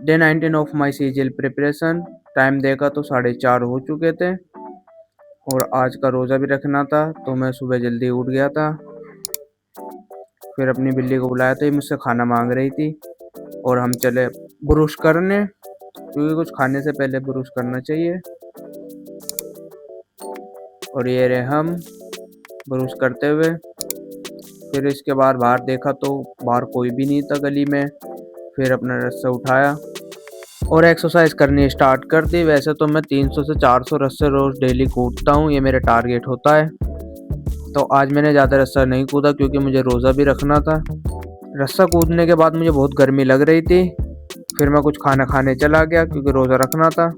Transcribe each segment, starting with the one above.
Day 19 of my CGL preparation. Time देखा तो 4:30 हो चुके थे और आज का रोज़ा भी रखना था, तो मैं सुबह जल्दी उठ गया था। फिर अपनी बिल्ली को बुलाया तो ये मुझसे खाना मांग रही थी और हम चले ब्रुश करने, क्योंकि कुछ खाने से पहले ब्रुश करना चाहिए। और ये रहे हम ब्रुश करते हुए। फिर इसके बाद बाहर देखा तो बाहर कोई भी नहीं था गली में। फिर अपना रस्सा उठाया और एक्सरसाइज करनी स्टार्ट कर दी। वैसे तो मैं 300 से 400 रस्से रोज़ डेली कूदता हूँ, ये मेरा टारगेट होता है। तो आज मैंने ज़्यादा रस्सा नहीं कूदा क्योंकि मुझे रोज़ा भी रखना था। रस्सा कूदने के बाद मुझे बहुत गर्मी लग रही थी। फिर मैं कुछ खाना खाने चला गया क्योंकि रोज़ा रखना था।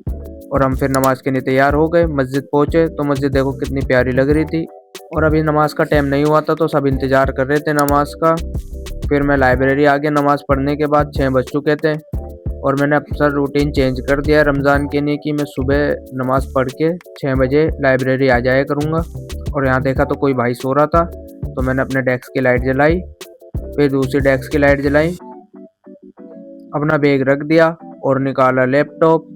और हम फिर नमाज के लिए तैयार हो गए, मस्जिद पहुँचे तो मस्जिद देखो कितनी प्यारी लग रही थी। और अभी नमाज का टाइम नहीं हुआ था तो सब इंतज़ार कर रहे थे नमाज का। फिर मैं लाइब्रेरी आ गया नमाज पढ़ने के बाद, 6 बज चुके थे। और मैंने अपना रूटीन चेंज कर दिया रमज़ान के लिए कि मैं सुबह नमाज़ पढ़ के 6 बजे लाइब्रेरी आ जाया करूँगा। और यहाँ देखा तो कोई भाई सो रहा था, तो मैंने अपने डेस्क की लाइट जलाई, फिर दूसरी डेस्क की लाइट जलाई, अपना बैग रख दिया और निकाला लैपटॉप।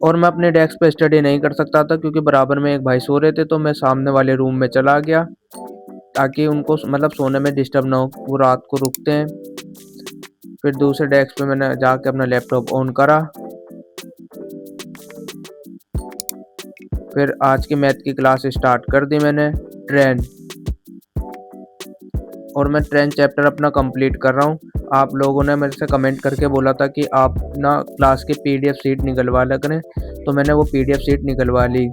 और मैं अपने डेस्क पे स्टडी नहीं कर सकता था क्योंकि बराबर में एक भाई सो रहे थे, तो मैं सामने वाले रूम में चला गया ताकि उनको मतलब सोने में डिस्टर्ब ना हो, वो रात को रुकते हैं। फिर दूसरे डेस्क पे मैंने जाके अपना लैपटॉप ऑन करा। फिर आज की मैथ की क्लास स्टार्ट कर दी मैंने, ट्रेन। और मैं ट्रेन चैप्टर अपना कंप्लीट कर रहा हूँ। आप लोगों ने मेरे से कमेंट करके बोला था कि आप ना क्लास की पीडीएफ शीट निकलवा लिया करें, तो मैंने वो पीडीएफ शीट निकलवा ली।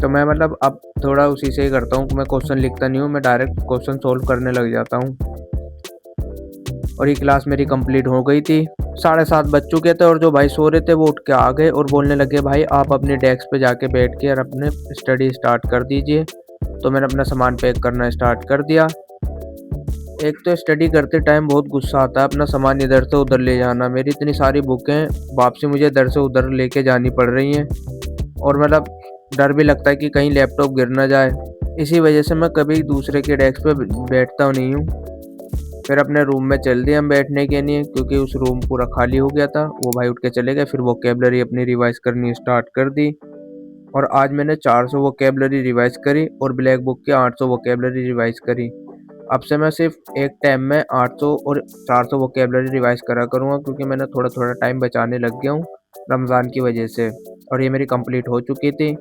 तो मैं मतलब अब थोड़ा उसी से ही करता हूँ, मैं क्वेश्चन लिखता नहीं हूँ, मैं डायरेक्ट क्वेश्चन सोल्व करने लग जाता हूँ। और ये क्लास मेरी कंप्लीट हो गई थी। 7:30 बज चुके थे और जो भाई सो रहे थे वो उठ के आ गए और बोलने लगे, भाई आप अपनी डेस्क पे जाके बैठ के और अपने स्टडी स्टार्ट कर दीजिए। तो मैंने अपना सामान पैक करना स्टार्ट कर दिया। एक तो स्टडी करते टाइम बहुत गुस्सा आता है, अपना सामान इधर से उधर ले जाना। मेरी इतनी सारी बुकें वापसी मुझे इधर से उधर लेके जानी पड़ रही हैं और मतलब डर भी लगता है कि कहीं लैपटॉप गिर ना जाए। इसी वजह से मैं कभी दूसरे के डेस्क पे बैठता नहीं हूँ। फिर अपने रूम में चल दिए हम बैठने के लिए क्योंकि उस रूम पूरा खाली हो गया था। वो भाई उठ के चले गए। फिर वोकेबलरी अपनी रिवाइज करनी स्टार्ट कर दी और आज मैंने 400 वोकेबलरी रिवाइज करी और ब्लैक बुक की 800 वोकेबलरी रिवाइज करी। अब से मैं सिर्फ एक टाइम में 800 और 400 वोकेबलरी रिवाइज करा करूँगा क्योंकि मैंने थोड़ा थोड़ा टाइम बचाने लग गया हूँ रमज़ान की वजह से। और ये मेरी कंप्लीट हो चुकी थी।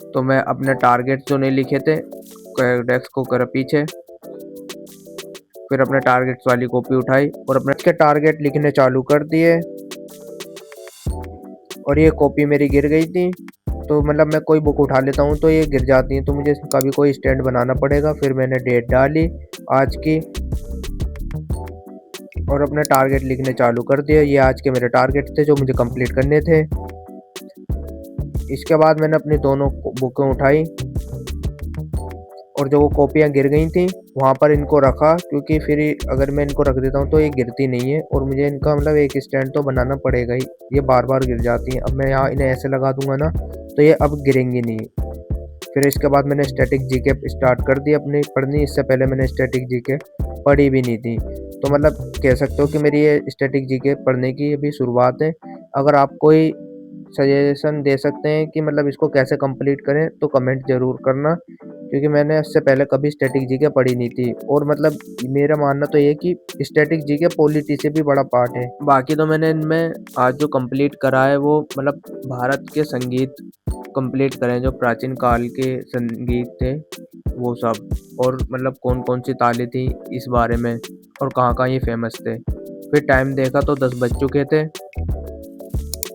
तो मैं अपने टारगेट जो नहीं लिखे थे डेस्क को कर पीछे, फिर अपने टारगेट्स वाली कॉपी उठाई और अपने के टारगेट लिखने चालू कर दिए। और ये कॉपी मेरी गिर गई थी, तो मतलब मैं कोई बुक उठा लेता हूँ तो ये गिर जाती हैं, तो मुझे इसका भी कोई स्टैंड बनाना पड़ेगा। फिर मैंने डेट डाली आज की और अपने टारगेट लिखने चालू कर दिया। ये आज के मेरे टारगेट थे जो मुझे कंप्लीट करने थे। इसके बाद मैंने अपनी दोनों बुकें उठाई और जो वो कॉपियाँ गिर गई थी वहाँ पर इनको रखा, क्योंकि फिर अगर मैं इनको रख देता हूँ तो ये गिरती नहीं है और मुझे इनका मतलब एक स्टैंड तो बनाना पड़ेगा ही, ये बार बार गिर जाती हैं। अब मैं यहाँ इन्हें ऐसे लगा दूंगा ना तो ये अब गिरेंगी नहीं। फिर इसके बाद मैंने स्टैटिक जीके स्टार्ट कर दी अपनी पढ़नी। इससे पहले मैंने स्टैटिक जीके पढ़ी भी नहीं थी, तो मतलब कह सकते हो कि मेरी ये स्टैटिक जीके पढ़ने की अभी शुरुआत है। अगर आप कोई सजेशन दे सकते हैं कि मतलब इसको कैसे कंप्लीट करें तो कमेंट ज़रूर करना, क्योंकि मैंने इससे पहले कभी स्टैटिक जीके पढ़ी नहीं थी। और मतलब मेरा मानना तो ये है कि स्टैटिक जीके पॉलिटी से भी बड़ा पार्ट है। बाकी तो मैंने इनमें आज जो कंप्लीट करा है वो मतलब भारत के संगीत कंप्लीट करें, जो प्राचीन काल के संगीत थे वो सब, और मतलब कौन कौन सी ताली थी इस बारे में और कहाँ कहाँ ये फेमस थे। फिर टाइम देखा तो 10 बज चुके थे।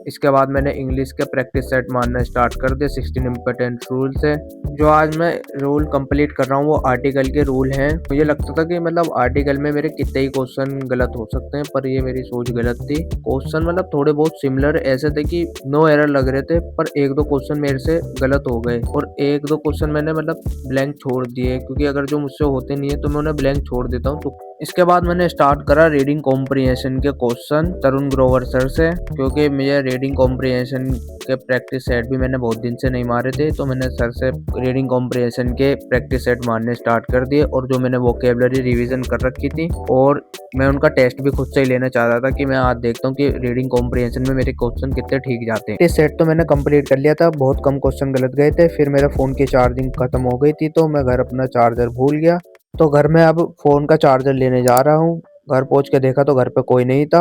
इसके बाद मैंने इंग्लिश के प्रैक्टिस सेट मारना स्टार्ट कर दिए 16 इम्पोर्टेंट रूल से। जो आज मैं रूल कंप्लीट कर रहा हूँ वो आर्टिकल के रूल हैं। मुझे लगता था कि मतलब आर्टिकल में मेरे कितने ही क्वेश्चन गलत हो सकते हैं, पर ये मेरी सोच गलत थी। क्वेश्चन मतलब थोड़े बहुत सिमिलर ऐसे थे कि नो एरर लग रहे थे, पर एक दो क्वेश्चन मेरे से गलत हो गए और एक दो क्वेश्चन मैंने मतलब ब्लैंक छोड़ दिए, क्योंकि अगर जो मुझसे होते नहीं है तो मैं उन्हें ब्लैंक छोड़ देता हूँ। तो इसके बाद मैंने स्टार्ट करा रीडिंग कॉम्प्रिहेंशन के क्वेश्चन तरुण ग्रोवर सर से, क्योंकि मुझे रीडिंग कॉम्प्रिहेंशन के प्रैक्टिस सेट भी मैंने बहुत दिन से नहीं मारे थे, तो मैंने सर से रीडिंग कॉम्प्रिहेंशन के प्रैक्टिस सेट मारने स्टार्ट कर दिए। और जो मैंने वोकेबलरी रिवीजन कर रखी थी और मैं उनका टेस्ट भी खुद से ही लेना चाह रहा था कि मैं आज देखता हूँ कि रीडिंग कॉम्प्रिहेंशन में मेरे क्वेश्चन कितने ठीक जाते हैं। टेस्ट सेट तो मैंने कंप्लीट कर लिया था, बहुत कम क्वेश्चन गलत गए थे। फिर मेरा फ़ोन की चार्जिंग खत्म हो गई थी, तो मैं घर अपना चार्जर भूल गया। तो घर में अब फ़ोन का चार्जर लेने जा रहा हूँ। घर पहुँच के देखा तो घर पे कोई नहीं था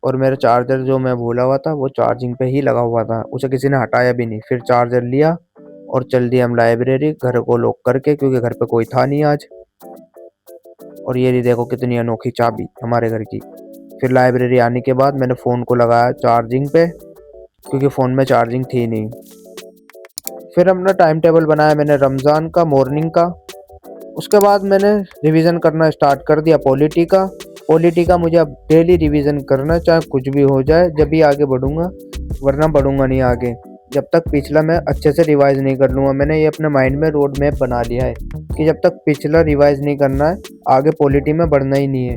और मेरा चार्जर जो मैं भूला हुआ था वो चार्जिंग पे ही लगा हुआ था, उसे किसी ने हटाया भी नहीं। फिर चार्जर लिया और चल दिए हम लाइब्रेरी, घर को लॉक करके, क्योंकि घर पे कोई था नहीं आज। और ये रही देखो कितनी अनोखी चाबी हमारे घर की। फिर लाइब्रेरी आने के बाद मैंने फ़ोन को लगाया चार्जिंग पे, क्योंकि फ़ोन में चार्जिंग थी नहीं। फिर अपना टाइम टेबल बनाया मैंने रमज़ान का मॉर्निंग का। उसके बाद मैंने रिवीजन करना स्टार्ट कर दिया पॉलिटी का। पॉलिटी का मुझे अब डेली रिवीजन करना, चाहे कुछ भी हो जाए, जब भी आगे बढ़ूंगा, वरना बढ़ूंगा नहीं आगे जब तक पिछला मैं अच्छे से रिवाइज नहीं कर लूँगा। मैंने ये अपने माइंड में रोड मैप बना लिया है कि जब तक पिछला रिवाइज नहीं करना है आगे पॉलिटी में बढ़ना ही नहीं है।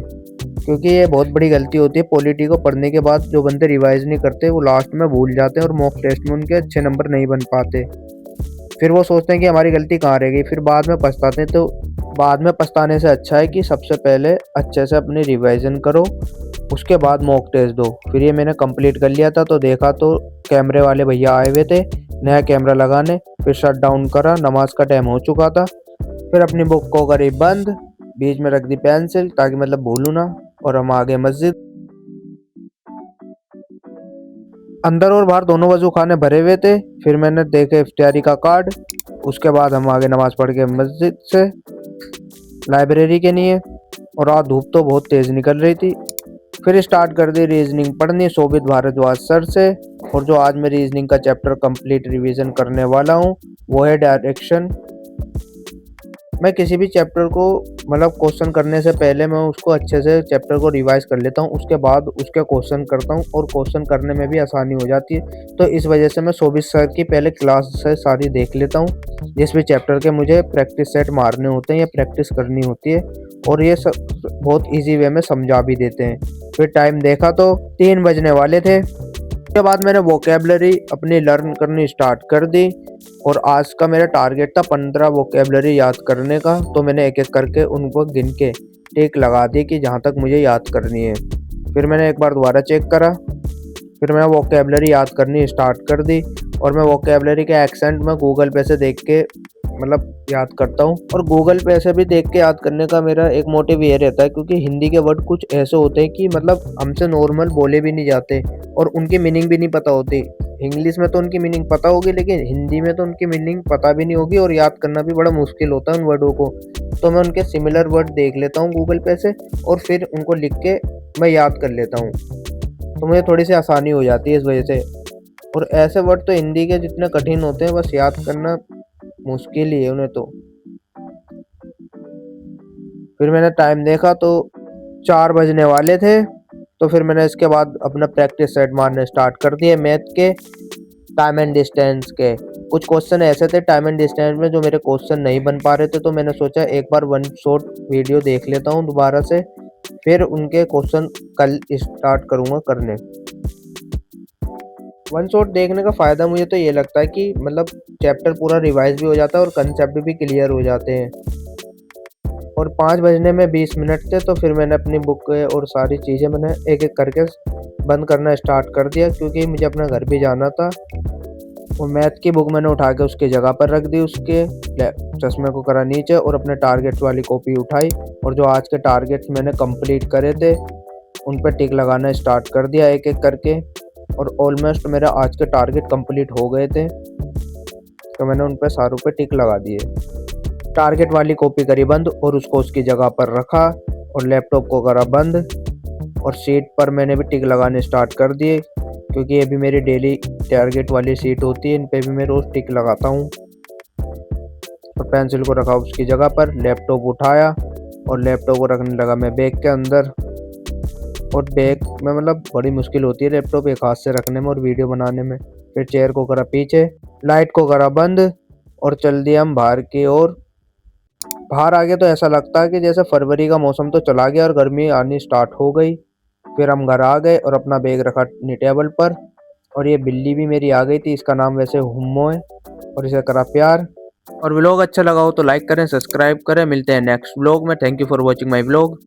क्योंकि ये बहुत बड़ी गलती होती है, पॉलिटी को पढ़ने के बाद जो बंदे रिवाइज नहीं करते वो लास्ट में भूल जाते हैं और मॉक टेस्ट में उनके अच्छे नंबर नहीं बन पाते। फिर वो सोचते हैं कि हमारी गलती कहाँ रह गई, फिर बाद में पछताते हैं। तो बाद में पछताने से अच्छा है कि सबसे पहले अच्छे से अपनी रिवाइजन करो, उसके बाद मॉक टेस्ट दो। फिर ये मैंने कंप्लीट कर लिया था, तो देखा तो कैमरे वाले भैया आए हुए थे नया कैमरा लगाने। फिर शट डाउन करा, नमाज का टाइम हो चुका था। फिर अपनी बुक को करी बंद, बीच में रख दी पेंसिल ताकि मतलब भूलूँ ना, और हम आ गए मस्जिद। अंदर और बाहर दोनों वजू खाने भरे हुए थे। फिर मैंने देखे इफ्तियारी का कार्ड। उसके बाद हम आगे नमाज पढ़ के मस्जिद से लाइब्रेरी के लिए। और आज धूप तो बहुत तेज़ निकल रही थी। फिर स्टार्ट कर दी रीजनिंग पढ़नी शोभित भारद्वाज सर से। और जो आज मैं रीजनिंग का चैप्टर कंप्लीट रिवीजन करने वाला हूँ वो है डायरेक्शन। मैं किसी भी चैप्टर को मतलब क्वेश्चन करने से पहले मैं उसको अच्छे से चैप्टर को रिवाइज कर लेता हूँ, उसके बाद उसके क्वेश्चन करता हूँ और क्वेश्चन करने में भी आसानी हो जाती है। तो इस वजह से मैं शोभित सर की पहले क्लास से सारी देख लेता हूँ, जिस भी चैप्टर के मुझे प्रैक्टिस सेट मारने होते हैं या प्रैक्टिस करनी होती है, और ये सब बहुत ईजी वे में समझा भी देते हैं। फिर टाइम देखा तो 3 बजने वाले थे। उसके बाद मैंने वोकेबलरी अपनी लर्न करनी स्टार्ट कर दी। और आज का मेरा टारगेट था 15 वोकेबलरी याद करने का। तो मैंने एक एक करके उनको गिन के टिक लगा दी कि जहाँ तक मुझे याद करनी है। फिर मैंने एक बार दोबारा चेक करा। फिर मैंने वोकेबलरी याद करनी स्टार्ट कर दी। और मैं वोकेबलरी के एक्सेंट में गूगल पे से देख के मतलब याद करता हूँ। और गूगल पे से भी देख के याद करने का मेरा एक मोटिव ये रहता है, क्योंकि हिंदी के वर्ड कुछ ऐसे होते हैं कि मतलब हमसे नॉर्मल बोले भी नहीं जाते और उनकी मीनिंग भी नहीं पता होती। इंग्लिश में तो उनकी मीनिंग पता होगी, लेकिन हिंदी में तो उनकी मीनिंग पता भी नहीं होगी और याद करना भी बड़ा मुश्किल होता है उन वर्डों को। तो मैं उनके सिमिलर वर्ड देख लेता हूँ गूगल पे से और फिर उनको लिख के मैं याद कर लेता हूँ, तो मुझे थोड़ी सी आसानी हो जाती है इस वजह से। और ऐसे वर्ड तो हिंदी के जितने कठिन होते हैं, बस याद करना मुश्किल ही है उन्हें तो। फिर मैंने टाइम देखा तो 4 बजने वाले थे। तो फिर मैंने इसके बाद अपना प्रैक्टिस सेट मारने स्टार्ट कर दिए मैथ के, टाइम एंड डिस्टेंस के। कुछ क्वेश्चन ऐसे थे टाइम एंड डिस्टेंस में जो मेरे क्वेश्चन नहीं बन पा रहे थे, तो मैंने सोचा एक बार वन शॉट वीडियो देख लेता हूँ दोबारा से, फिर उनके क्वेश्चन कल स्टार्ट करूँगा करने। वन शॉट देखने का फ़ायदा मुझे तो ये लगता है कि मतलब चैप्टर पूरा रिवाइज भी हो जाता है और कंसेप्ट भी क्लियर हो जाते हैं। और 5 बजने में 20 मिनट थे, तो फिर मैंने अपनी बुक और सारी चीज़ें मैंने एक एक करके बंद करना स्टार्ट कर दिया, क्योंकि मुझे अपना घर भी जाना था। और मैथ की बुक मैंने उठा के उसकी जगह पर रख दी, उसके चश्मे को करा नीचे और अपने टारगेट वाली कॉपी उठाई। और जो आज के टारगेट्स मैंने कंप्लीट करे थे उन पर टिक लगाना स्टार्ट कर दिया एक एक करके। और ऑलमोस्ट मेरा आज के टारगेट कंप्लीट हो गए थे, तो मैंने उन पर सारों पे टिक लगा दिए। टारगेट वाली कॉपी करी बंद और उसको उसकी जगह पर रखा और लैपटॉप को करा बंद। और शीट पर मैंने भी टिक लगाने स्टार्ट कर दिए, क्योंकि ये भी मेरी डेली टारगेट वाली शीट होती है, इन पे भी मैं रोज़ टिक लगाता हूँ। और पेंसिल को रखा उसकी जगह पर, लैपटॉप उठाया और लैपटॉप को रखने लगा मैं बैग के अंदर। और बैग में मतलब बड़ी मुश्किल होती है लैपटॉप एक हाथ से रखने में और वीडियो बनाने में। फिर चेयर को करा पीछे, लाइट को करा बंद और चल दिए हम बाहर की ओर बाहर आके तो ऐसा लगता है कि जैसे फरवरी का मौसम तो चला गया और गर्मी आनी स्टार्ट हो गई। फिर हम घर आ गए और अपना बैग रखा नी टेबल पर, और ये बिल्ली भी मेरी आ गई थी, इसका नाम वैसे हुम्मो है, और इसे करा प्यार। और व्लॉग अच्छा लगा हो तो लाइक करें, सब्सक्राइब करें। मिलते हैं नेक्स्ट व्लॉग में। Thank you for watching my vlog.